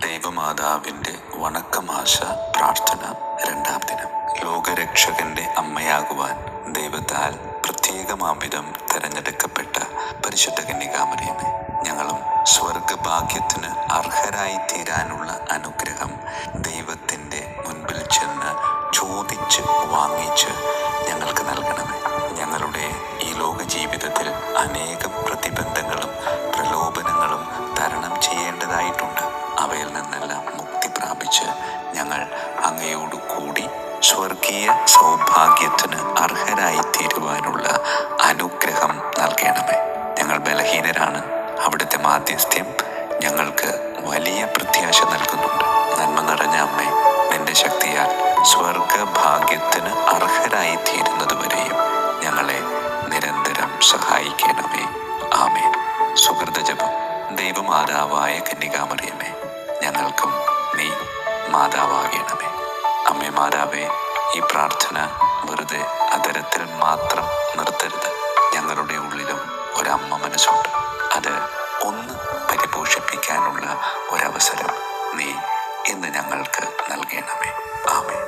ദൈവമാതാവിൻ്റെ വണക്കമാശ പ്രാർത്ഥന രണ്ടാം ദിനം. ലോകരക്ഷകന്റെ അമ്മയാകുവാൻ ദൈവത്താൽ പ്രത്യേകമാംവിധം തെരഞ്ഞെടുക്കപ്പെട്ട പരിശുദ്ധ കന്യകാമറിയമേ, ഞങ്ങളും സ്വർഗഭാഗ്യത്തിന് അർഹരായി തീരാനുള്ള അനുഗ്രഹം ദൈവത്തിൻ്റെ മുൻപിൽ ചെന്ന് ചോദിച്ച് വാങ്ങിച്ച് ഞങ്ങൾക്ക് നൽകണമേ. ഞങ്ങളുടെ ഈ ലോക ജീവിതത്തിൽ അനേകം പ്രതിബന്ധങ്ങളും പ്രലോഭനങ്ങളും തരണം ചെയ്യേണ്ടതായിട്ടുണ്ട്. അവയിൽ നിന്നെല്ലാം മുക്തി പ്രാപിച്ച് ഞങ്ങൾ അങ്ങയോടു കൂടി സ്വർഗീയ സൗഭാഗ്യത്തിന് അർഹരായി തീരുവാനുള്ള അനുഗ്രഹം നൽകണമേ. ഞങ്ങൾ ബലഹീനരാണ്. അവിടുത്തെ മാധ്യസ്ഥ്യം ഞങ്ങൾക്ക് വലിയ പ്രത്യാശ നൽകുന്നുണ്ട്. നന്മ നിറഞ്ഞ അമ്മേ, നിന്റെ ശക്തിയാൽ സ്വർഗഭാഗ്യത്തിന് അർഹരായി തീരുന്നതുവരെയും ഞങ്ങളെ നിരന്തരം സഹായിക്കണമേ. ആമേൻ. സുഹൃതജപം. ദൈവമാതാവായ കന്യകാമറിയമേ, ഞങ്ങൾക്കും നീ മാതാവാകണമേ. അമ്മേ മാതാവേ, ഈ പ്രാർത്ഥന വെറുതെ അതരത്തിൽ മാത്രം നിർത്തരുത്. ഞങ്ങളുടെ ഉള്ളിലും ഒരമ്മ മനസ്സുണ്ട്. അത് ഒന്ന് പരിപോഷിപ്പിക്കാനുള്ള ഒരവസരം നീ ഇന്ന് ഞങ്ങൾക്ക് നൽകണമേ. ആമേൻ.